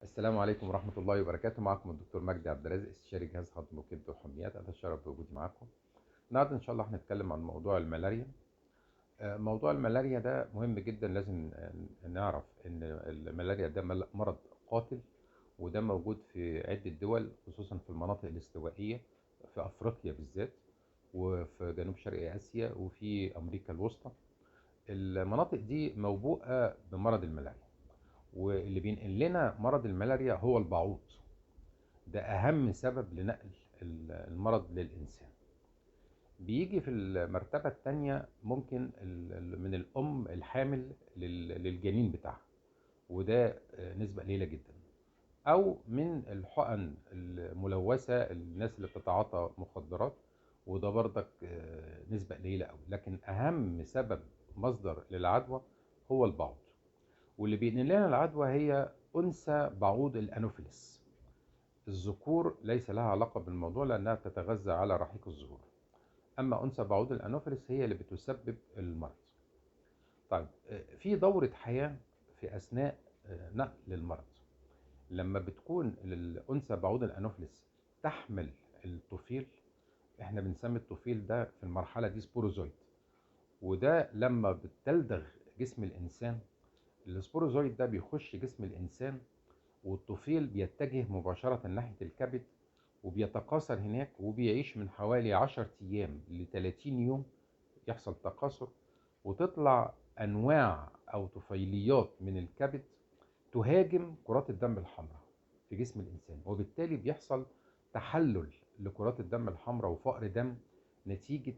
السلام عليكم ورحمة الله وبركاته. معكم الدكتور مجدي عبد الرازق، استشاري جهاز هضم وكبد وحميات. أتشرف بوجودي معكم. النهارده إن شاء الله هنتكلم عن موضوع الملاريا. موضوع الملاريا ده مهم جدا. لازم نعرف إن الملاريا ده مرض قاتل، وده موجود في عدة دول، خصوصا في المناطق الاستوائية، في أفريقيا بالذات، وفي جنوب شرق آسيا، وفي أمريكا الوسطى. المناطق دي موبوءة بمرض الملاريا، واللي بينقل لنا مرض الملاريا هو البعوض. ده أهم سبب لنقل المرض للإنسان. بيجي في المرتبة التانية ممكن من الأم الحامل للجنين بتاعها، وده نسبة قليلة جدا. أو من الحقن الملوثة، الناس اللي بتتعاطى مخدرات، وده برضك نسبة قليلة أوي. لكن أهم سبب مصدر للعدوى هو البعوض، واللي بينقل لنا العدوى هي أنثى بعوض الأنوفيلس. الذكور ليس لها علاقة بالموضوع لأنها بتتغذى على رحيق الزهور، أما أنثى بعوض الأنوفيلس هي اللي بتسبب المرض. طيب، في دورة حياة في أثناء نقل المرض. لما بتكون الأنثى بعوض الأنوفيلس تحمل الطفيل، احنا بنسمي الطفيل ده في المرحلة دي سبوروزويد. وده لما بتلدغ جسم الإنسان، السبوروزويد ده بيخش جسم الإنسان، والطفيل بيتجه مباشرة ناحية الكبد، وبيتكاثر هناك، وبيعيش من حوالي 10 أيام ل 30 يوم. يحصل تكاثر، وتطلع أنواع أو طفيليات من الكبد تهاجم كرات الدم الحمراء في جسم الإنسان، وبالتالي بيحصل تحلل لكرات الدم الحمراء وفقر دم نتيجة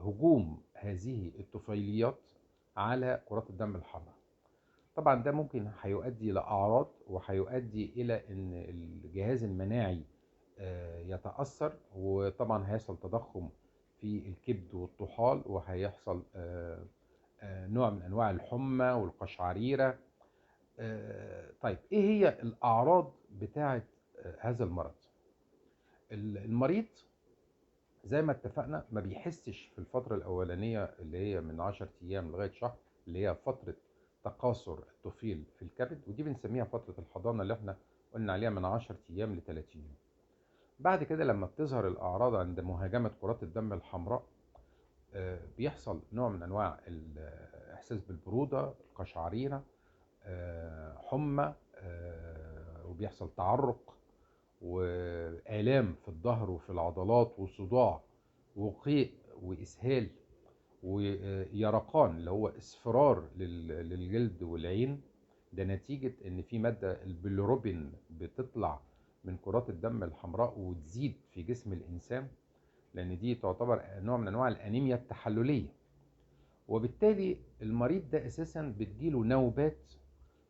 هجوم هذه الطفيليات على كرات الدم الحمراء. طبعا ده ممكن هيؤدي لأعراض، وهيؤدي إلى إن الجهاز المناعي يتأثر، وطبعا هيحصل تضخم في الكبد والطحال، وهيحصل نوع من أنواع الحمى والقشعريرة. طيب، إيه هي الأعراض بتاعة هذا المرض؟ المريض زي ما اتفقنا ما بيحسش في الفترة الأولانية اللي هي من 10 أيام لغاية شهر، اللي هي فترة تكاثر الطفيل في الكبد، ودي بنسميها فترة الحضانة اللي احنا قلنا عليها من 10 أيام ل 30 يوم. بعد كده لما بتظهر الأعراض عند مهاجمة كرات الدم الحمراء، بيحصل نوع من أنواع الإحساس بالبرودة، القشعريرة، حمى، وبيحصل تعرق، وآلام في الظهر وفي العضلات، وصداع، وقيء، وإسهال، ويرقان اللي هو اصفرار للجلد والعين. ده نتيجة ان في مادة البيليروبين بتطلع من كرات الدم الحمراء وتزيد في جسم الانسان، لان دي تعتبر نوع من انواع الانيميا التحللية. وبالتالي المريض ده اساسا بتجيله نوبات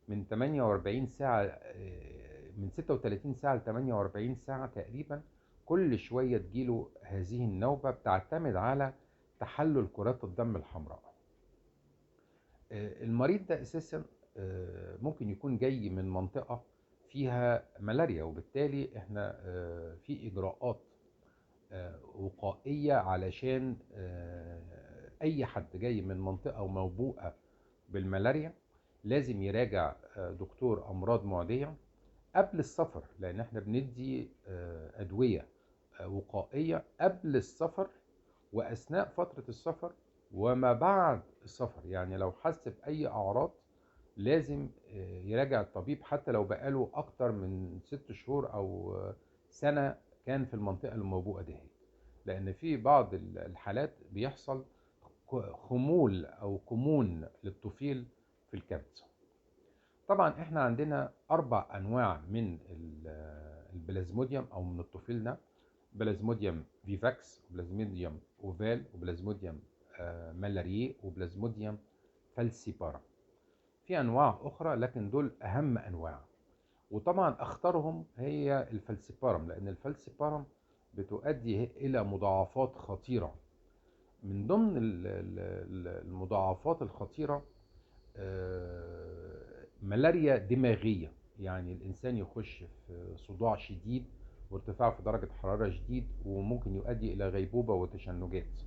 من 48 ساعة، من 36 ساعة ل 48 ساعة تقريبا. كل شوية تجيله هذه النوبة، بتعتمد على تحلل كرات الدم الحمراء. المريض ده اساسا ممكن يكون جاي من منطقة فيها ملاريا، وبالتالي احنا في اجراءات وقائية علشان اي حد جاي من منطقة موبوءة بالملاريا لازم يراجع دكتور امراض معدية قبل السفر، لان احنا بندي ادوية وقائية قبل السفر واثناء فترة السفر وما بعد السفر. يعني لو حس باي اعراض لازم يراجع الطبيب، حتى لو بقاله اكتر من 6 شهور او سنة كان في المنطقة الموبوءة دي، لان في بعض الحالات بيحصل خمول او كمون للطفيل في الكبد. طبعا احنا عندنا 4 انواع من البلازموديوم او من الطفيل ده: بلازموديوم فيفاكس، وبلازموديوم اوفال، وبلازموديوم مالارييه، وبلازموديوم فالسيبارا. في انواع اخرى لكن دول اهم انواع، وطبعا اخطرهم هي الفالسيبارم، لان الفالسيبارم بتؤدي الى مضاعفات خطيرة. من ضمن المضاعفات الخطيرة ملاريا دماغية، يعني الإنسان يخش في صداع شديد وارتفاع في درجة حرارة شديد، وممكن يؤدي إلى غيبوبة وتشنجات.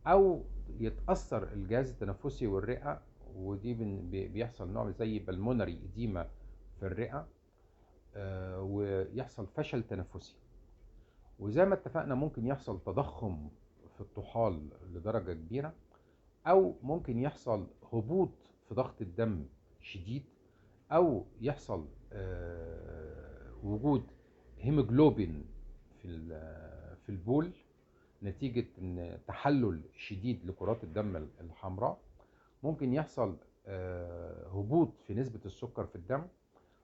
أو يتأثر الجهاز التنفسي والرئة، ودي بيحصل نوع زي بالمونري إديمة في الرئة. ويحصل فشل تنفسي. وزي ما اتفقنا ممكن يحصل تضخم في الطحال لدرجة كبيرة، او ممكن يحصل هبوط في ضغط الدم شديد، او يحصل وجود هيموجلوبين في البول نتيجة ان تحلل شديد لكرات الدم الحمراء. ممكن يحصل هبوط في نسبة السكر في الدم.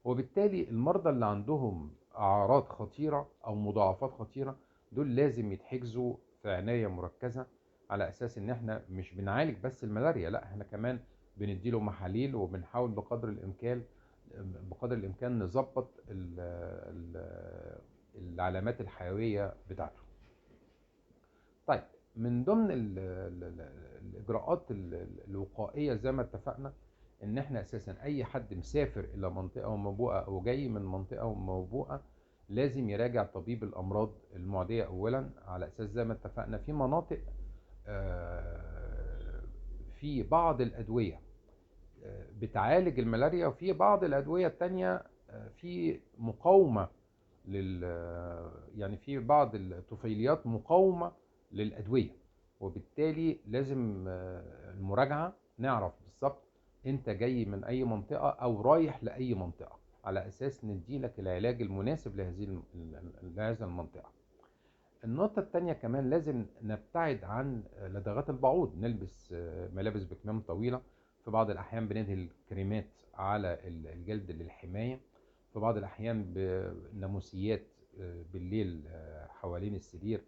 وبالتالي المرضى اللي عندهم اعراض خطيرة او مضاعفات خطيرة دول لازم يتحجزوا في عناية مركزة، على اساس ان احنا مش بنعالج بس الملاريا، لا احنا كمان بنديله محاليل، وبنحاول بقدر الامكان نظبط العلامات الحيوية بتاعته. طيب، من ضمن الاجراءات الوقائية زي ما اتفقنا ان احنا اساسا اي حد مسافر الى منطقة موبوءة او جاي من منطقة موبوءة لازم يراجع طبيب الامراض المعدية اولا، على اساس زي ما اتفقنا في مناطق في بعض الادوية بتعالج الملاريا، وفي بعض الادوية التانية في مقاومة يعني في بعض الطفيليات مقاومة للأدوية. وبالتالي لازم المراجعة نعرف بالظبط انت جاي من اي منطقة او رايح لأي منطقة، على اساس نديلك العلاج المناسب لهذه المنطقة. النقطة التانية كمان لازم نبتعد عن لدغات البعوض، نلبس ملابس بكمام طويلة، في بعض الأحيان بندهن كريمات على الجلد للحماية، في بعض الأحيان بناموسيات بالليل حوالين السرير،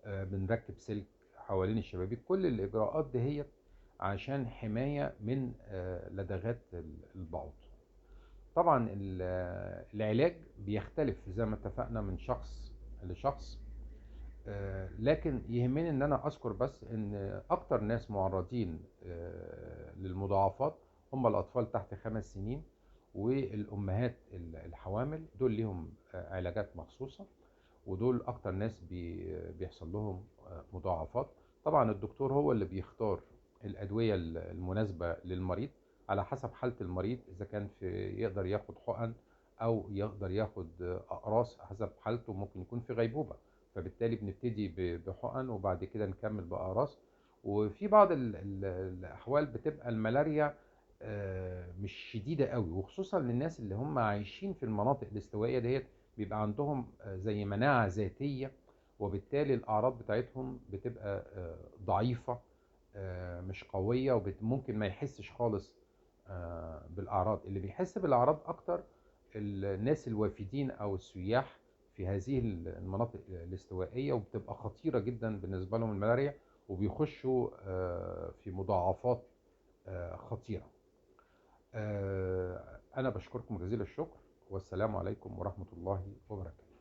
بنركب سلك حوالين الشبابيك. كل الإجراءات دي هي عشان حماية من لدغات البعوض. طبعا العلاج بيختلف زي ما اتفقنا من شخص لشخص، لكن يهمني ان انا اذكر بس ان اكتر ناس معرضين للمضاعفات هم الاطفال تحت 5 سنين والامهات الحوامل، دول ليهم علاجات مخصوصة، ودول اكتر ناس بيحصل لهم مضاعفات. طبعا الدكتور هو اللي بيختار الادوية المناسبة للمريض على حسب حالة المريض، اذا كان يقدر ياخد حقن او يقدر ياخد اقراص، حسب حالته ممكن يكون في غيبوبة، فبالتالي بنبتدي بحقن وبعد كده نكمل بأقراص. وفي بعض الأحوال بتبقى الملاريا مش شديدة قوي، وخصوصا للناس اللي هم عايشين في المناطق الاستوائية ديت بيبقى عندهم زي مناعة ذاتية، وبالتالي الأعراض بتاعتهم بتبقى ضعيفة، مش قوية، وممكن ما يحسش خالص بالأعراض. اللي بيحس بالأعراض أكتر الناس الوافدين أو السياح في هذه المناطق الاستوائية، وبتبقى خطيرة جدا بالنسبة لهم الملاريا، وبيخشوا في مضاعفات خطيرة. أنا بشكركم جزيل الشكر، والسلام عليكم ورحمة الله وبركاته.